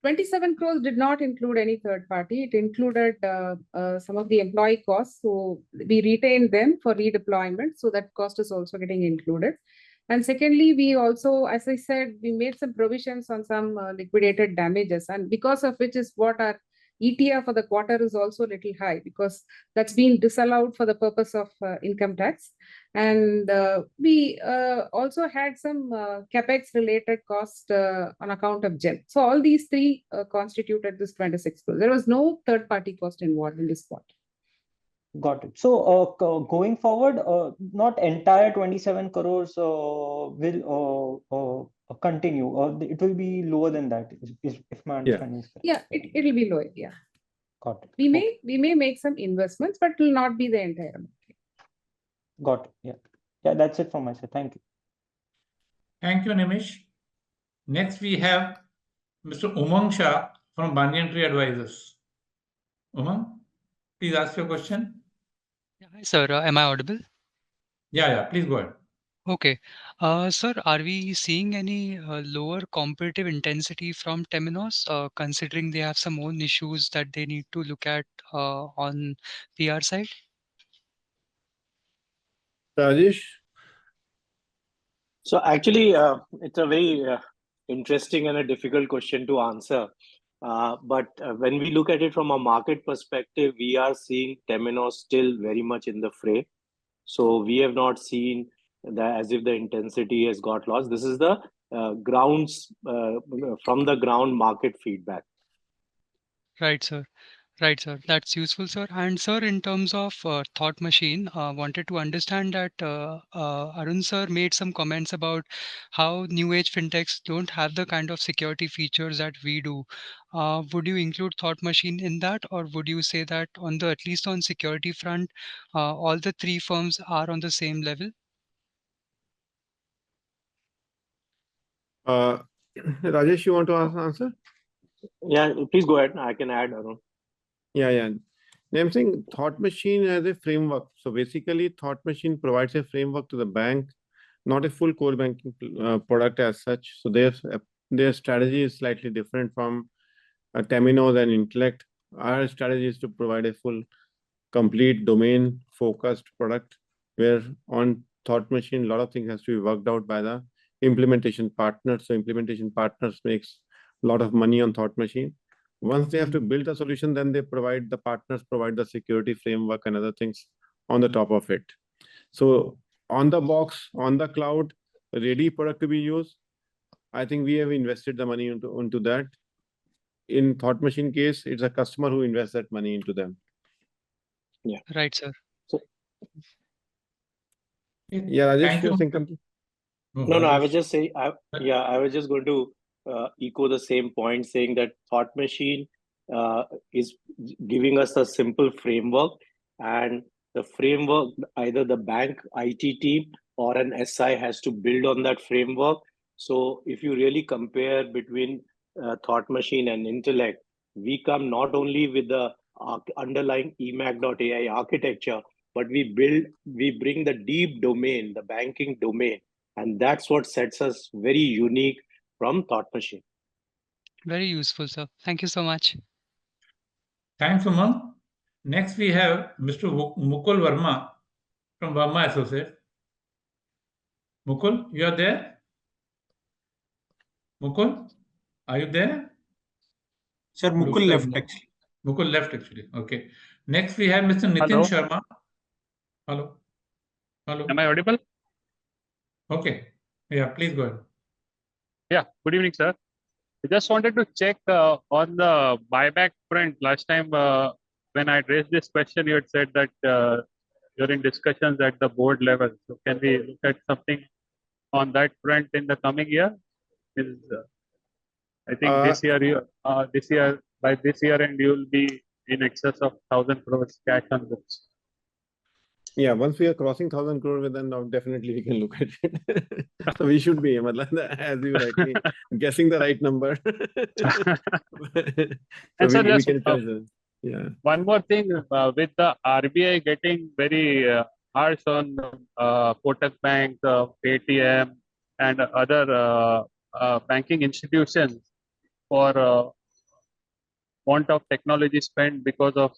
27 crores did not include any third party. It included some of the employee costs. So we retained them for redeployment. So that cost is also getting included. And secondly, we also, as I said, we made some provisions on some liquidated damages, and because of which is what our ETR for the quarter is also a little high, because that's been disallowed for the purpose of income tax. And we also had some capex related cost on account of GEM. So all these 3 constituted this 26 crores. There was no third party cost involved in this quarter. Got it. So going forward, not entire 27 crores will continue, or it will be lower than that, if my understanding is correct. Yeah, it'll be low, yeah. Got it. We may make some investments, but it will not be the entire amount. Got it. Yeah. Yeah, that's it from my side. Thank you. Thank you, Nimish. Next, we have Mr. Umang Shah from Banyan Tree Advisors. Umang, please ask your question. Yeah, hi, sir. Am I audible? Yeah, please go ahead. Okay. Sir, are we seeing any lower competitive intensity from Temenos, considering they have some own issues that they need to look at on PR side? Rajesh? So actually, it's a very interesting and a difficult question to answer. But when we look at it from a market perspective, we are seeing Temenos still very much in the fray. So we have not seen that as if the intensity has got lost. This is the grounds from the ground market feedback. Right, sir. Right, sir. That's useful, sir. And sir, in terms of Thought Machine, wanted to understand that Arun sir made some comments about how new age fintechs don't have the kind of security features that we do. Would you include Thought Machine in that, or would you say that on the at least on security front, all the three firms are on the same level? Rajesh, you want to answer? Yeah, please go ahead. I can add, Arun. Yeah. I'm saying Thought Machine as a framework. So basically, Thought Machine provides a framework to the bank, not a full core banking product as such. So their strategy is slightly different from Temenos and Intellect. Our strategy is to provide a full, complete domain-focused product, where on Thought Machine, a lot of things has to be worked out by the implementation partners. So implementation partners makes a lot of money on Thought Machine. Once they have to build a solution, then the partners provide the security framework and other things on the top of it. So on the box, on the cloud, ready product to be used. I think we have invested the money into that. In Thought Machine case, it's a customer who invests that money into them. Yeah. Right, sir. Yeah, Rajesh, Thank you. you think something? No, I was just saying, I was just going to echo the same point, saying that Thought Machine is giving us a simple framework, and the framework, either the bank IT team or an SI has to build on that framework. So if you really compare between Thought Machine and Intellect, we come not only with the underlying eMACH.ai architecture, but we bring the deep domain, the banking domain, and that's what sets us very unique from Thought Machine. Very useful, sir. Thank you so much. Thanks, Umang. Next, we have Mr. Mukul Verma from Verma Associates. Mukul, you are there? Mukul, are you there? Sir, Mukul left actually. Mukul left actually. Okay. Next, we have Mr. Nitin Sharma. Hello. Am I audible? Okay. Yeah, please go ahead. Yeah, good evening, sir. I just wanted to check on the buyback front. Last time when I raised this question, you had said that you're in discussions at the board level. So can we look at something on that front in the coming year? I think this year, by this year end, you will be in excess of 1,000 crores cash on books. Yeah, once we are crossing 1,000 crore, then now definitely we can look at it. So we should be, as you rightly guessing the right number. And so just one more thing, with the RBI getting very harsh on Kotak Bank, ATM, and other banking institutions for want of technology spend because of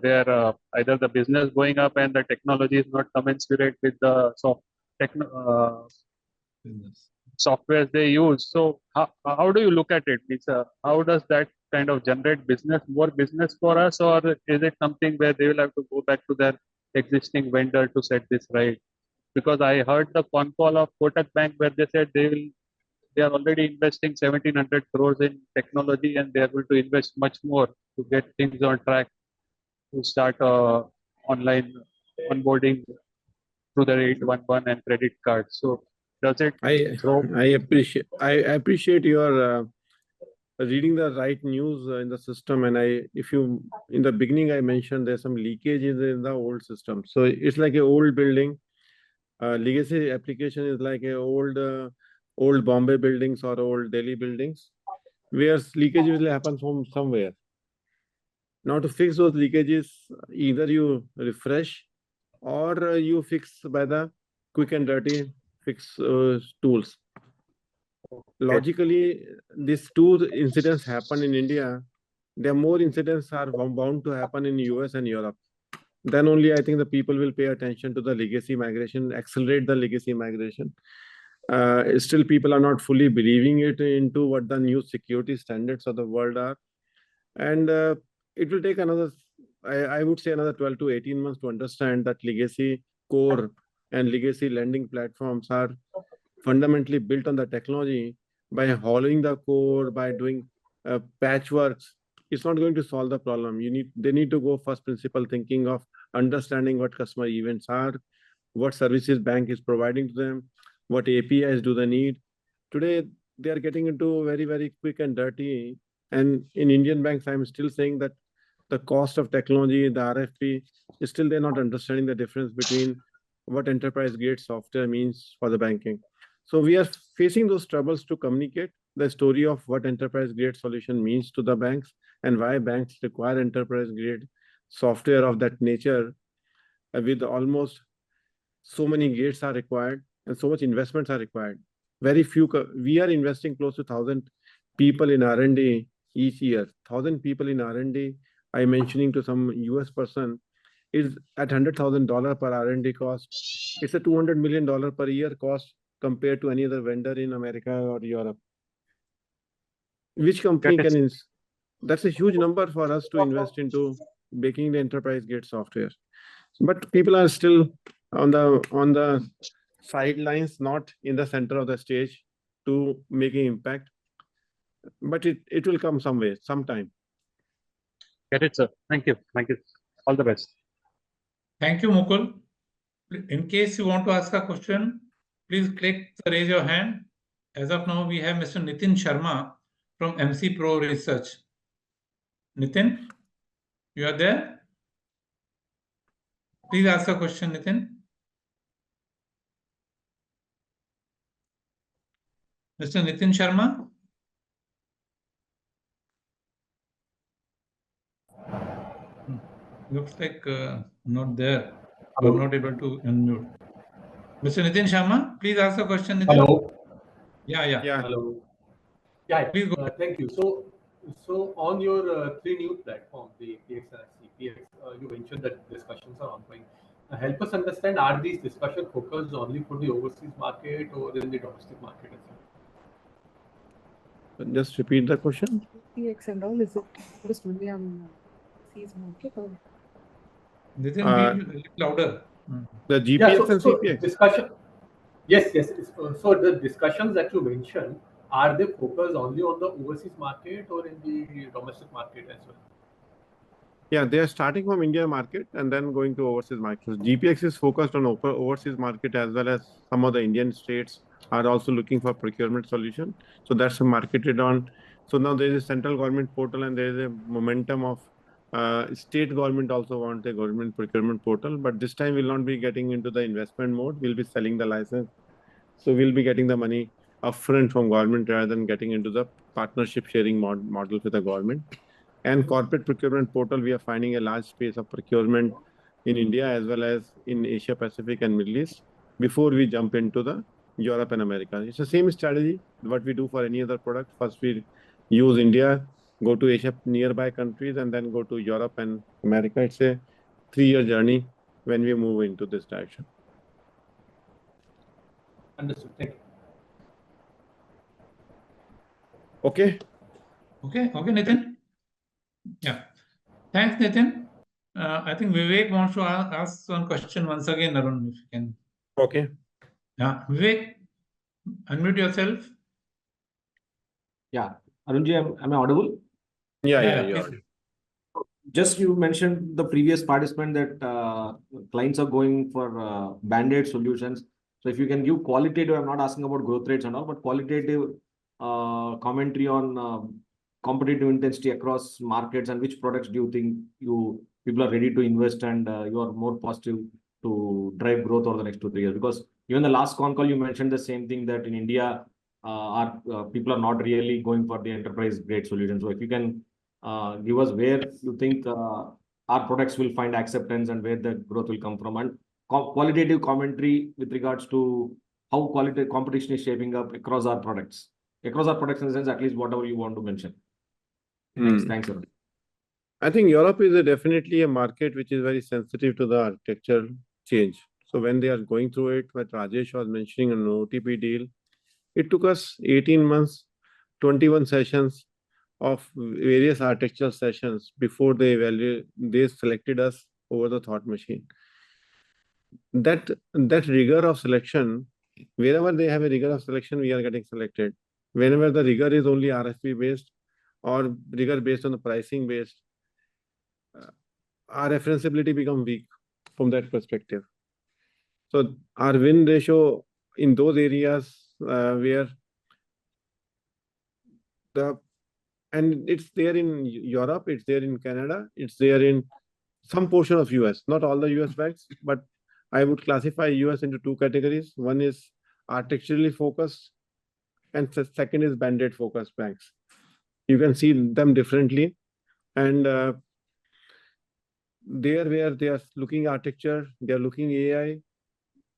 their either the business going up and the technology is not commensurate with the software they use. So how do you look at it? How does that kind of generate more business for us, or is it something where they will have to go back to their existing vendor to set this right? Because I heard the con call of Kotak Bank where they said they are already investing 1,700 crores in technology, and they are going to invest much more to get things on track to start online onboarding through the 811 and credit cards. So Does it grow? I appreciate your reading the right news in the system. And in the beginning, I mentioned there's some leakages in the old system. So it's like an old building. Legacy application is like a old Bombay buildings or old Delhi buildings, where leakage will happen from somewhere. Now to fix those leakages, either you refresh or you fix by the quick and dirty fix tools. Logically, these two incidents happen in India. There are more incidents are bound to happen in US and Europe. Then only I think the people will pay attention to the legacy migration, accelerate the legacy migration. Still, people are not fully believing it into what the new security standards of the world are. And it will take I would say another 12 to 18 months to understand that legacy core and legacy lending platforms are fundamentally built on the technology. By hollowing the core, by doing patchworks, it's not going to solve the problem. They need to go first principle thinking of understanding what customer events are, what services bank is providing to them, what APIs do they need. Today, they are getting into very, very quick and dirty. And in Indian banks, I'm still saying that the cost of technology, the RFP, still they're not understanding the difference between what enterprise grade software means for the banking. So we are facing those troubles to communicate the story of what enterprise grade solution means to the banks and why banks require enterprise grade software of that nature, with almost so many gates are required and so much investments are required. Very few, we are investing close to 1,000 people in R&D each year. 1,000 people in R&D, I'm mentioning to some US person, is at $100,000 per R&D cost. It's a $200 million per year cost compared to any other vendor in America or Europe. Which company can, that's a huge number for us to invest into making the enterprise grade software. But people are still on the sidelines, not in the center of the stage to make an impact. But it will come some way, sometime. Get it, sir. Thank you. Thank you. All the best. Thank you, Mukul. In case you want to ask a question, please click the raise your hand. As of now, we have Mr. Nitin Sharma from MC Pro Research. Nitin, you are there? Please ask a question, Nitin. Mr. Nitin Sharma? Looks like not there. I'm not able to unmute. Mr. Nitin Sharma, please ask a question. Nitin. Hello. Yeah. Hello. Yeah. Please go. Thank you. So on your three new platforms, the APX and CPX, you mentioned that discussions are ongoing. Help us understand, are these discussions focused only for the overseas market or in the domestic market as well? Just repeat the question. APX and all, is it just only on overseas market or? Nitin, be a little louder. The GPX and CPX? Discussion. Yes. So the discussions that you mentioned, are they focused only on the overseas market or in the domestic market as well? Yeah, they are starting from India market and then going to overseas markets. GPX is focused on overseas market, as well as some of the Indian states are also looking for procurement solution. So that's marketed on. So now there is a central government portal and there is a momentum of state government also want a government procurement portal, but this time we'll not be getting into the investment mode. We'll be selling the license. So we'll be getting the money upfront from government rather than getting into the partnership sharing model with the government. And corporate procurement portal, we are finding a large space of procurement in India as well as in Asia Pacific and Middle East before we jump into the Europe and America. It's the same strategy what we do for any other product. First we use India, go to Asia nearby countries, and then go to Europe and America. It's a 3-year journey when we move into this direction. Understood. Thank you. Okay, Nitin. Yeah. Thanks, Nitin. I think Vivek wants to ask one question once again, Arun, if you can. Okay. Yeah. Vivek, unmute yourself. Yeah. Arunji, am I audible? Yeah. Just you mentioned the previous participant that clients are going for band-aid solutions. So if you can give qualitative, I'm not asking about growth rates and all, but qualitative commentary on competitive intensity across markets, and which products do you think people are ready to invest, and you are more positive to drive growth over the next 2-3 years? Because even the last con call, you mentioned the same thing, that in India, our people are not really going for the enterprise grade solution. So if you can give us where you think our products will find acceptance and where the growth will come from, and qualitative commentary with regards to how quality competition is shaping up across our products in the sense, at least whatever you want to mention. Thanks, sir. I think Europe is definitely a market which is very sensitive to the architecture change. So when they are going through it, what Rajesh was mentioning an OTP deal, it took us 18 months, 21 sessions of various architectural sessions before they selected us over the Thought Machine. That rigor of selection, wherever they have a rigor of selection, we are getting selected. Whenever the rigor is only RFP based or rigor based on the pricing based, our referenceability become weak from that perspective. So our win ratio in those areas where and it's there in Europe, it's there in Canada, it's there in some portion of US, not all the US banks, but I would classify US into two categories. One is architecturally focused, and second is band-aid focused banks. You can see them differently, and there where they are looking architecture, they are looking AI,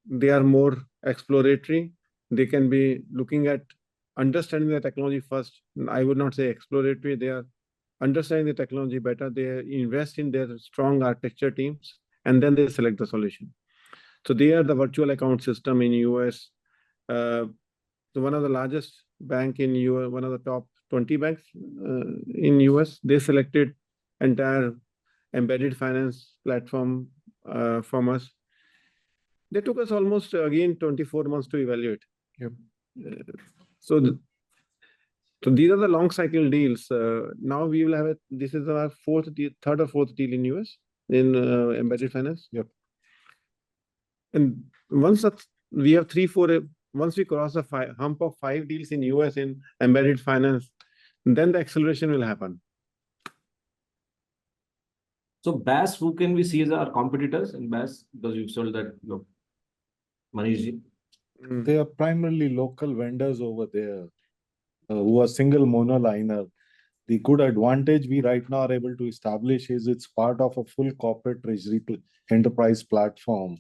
they are more exploratory. They can be looking at understanding the technology first. I would not say exploratory. They are understanding the technology better. They invest in their strong architecture teams, and then they select the solution. So they are the virtual account system in US. So one of the largest bank in US, one of the top 20 banks in US, they selected entire embedded finance platform from us. They took us almost again 24 months to evaluate. Yep. So these are the long cycle deals. Now we will have this is our third or fourth deal in US in embedded finance. Yep. And once we have once we cross the hump of 5 deals in US in embedded finance, then the acceleration will happen. So BAS, who can we see as our competitors in BAS? Because you've sold that, Manishji. They are primarily local vendors over there who are single monoliner. The good advantage we right now are able to establish is it's part of a full corporate treasury enterprise platform.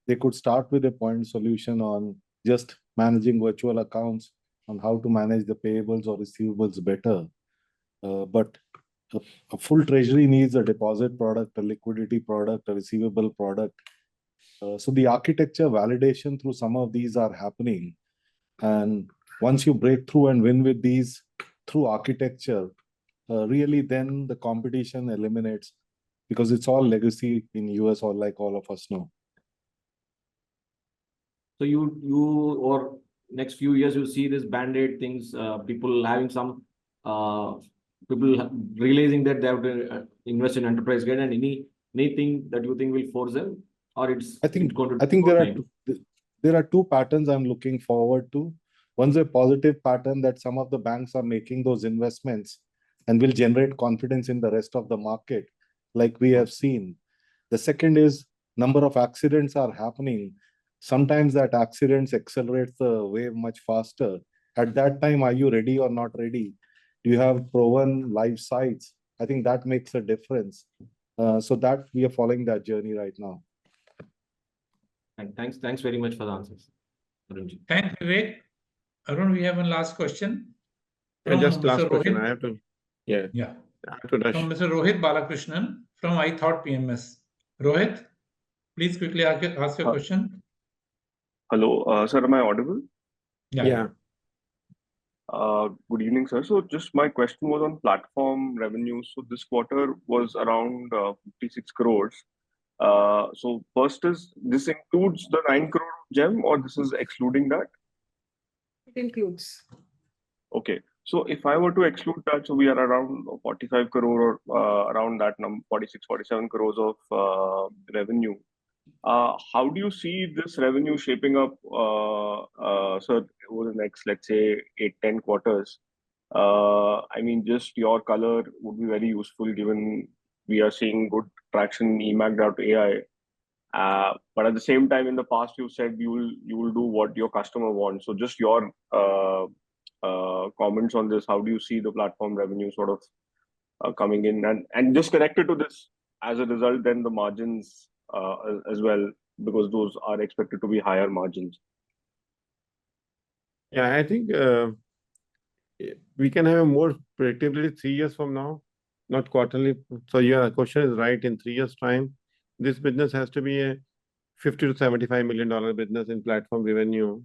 They could start with a point solution on just managing virtual accounts, on how to manage the payables or receivables better. But a full treasury needs a deposit product, a liquidity product, a receivable product. So the architecture validation through some of these are happening. And once you break through and win with these through architecture, really then the competition eliminates, because it's all legacy in US, or like all of us know. So you or next few years, you see this band-aid things, people having some, people realizing that they have to invest in enterprise grade, and anything that you think will force them, or I think there are two patterns I'm looking forward to. One's a positive pattern that some of the banks are making those investments and will generate confidence in the rest of the market, like we have seen. The second is number of accidents are happening. Sometimes that accidents accelerates the wave much faster. At that time, are you ready or not ready? Do you have proven live sites? I think that makes a difference. So that we are following that journey right now. Thanks very much for the answers, Arunji. Thanks, Vivek. Arun, we have one last question. Just last Mr. question. Rohit. I have to. Yeah. I have to rush. From Mr. Rohit Balakrishnan from iThought PMS. Rohit, please quickly ask your question. Hello, sir, am I audible? Yeah. Good evening, sir. So just my question was on platform revenue. So this quarter was around 56 crores. So first is, this includes the 9 crore GeM, or this is excluding that? It includes. Okay. So if I were to exclude that, so we are around 45 crore or around that number, 46, 47 crores of revenue. How do you see this revenue shaping up, sir, over the next, let's say, 8-10 quarters? I mean, just your color would be very useful given we are seeing good traction in eMACH.ai. But at the same time, in the past, you said you will do what your customer wants. So just your comments on this. How do you see the platform revenue sort of coming in? And just connected to this, as a result, then the margins as well, because those are expected to be higher margins. Yeah, I think we can have a more predictability 3 years from now, not quarterly. So your question is right. In 3 years' time, this business has to be a $50 to $75 million business in platform revenue.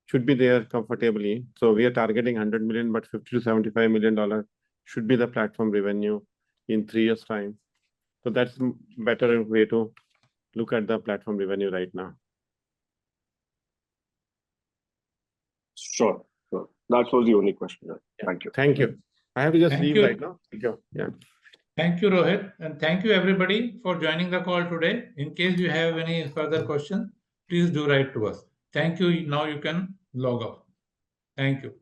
Should be there comfortably. So we are targeting 100 million, but $50 to $75 million should be the platform revenue in 3 years' time. So that's a better way to look at the platform revenue right now. Sure. That was the only question. Thank you. Thank you. I have to just leave you. right now. Thank you. Yeah. Thank you, Rohit. And thank you, everybody, for joining the call today. In case you have any further questions, please do write to us. Thank you. Now you can log off. Thank you.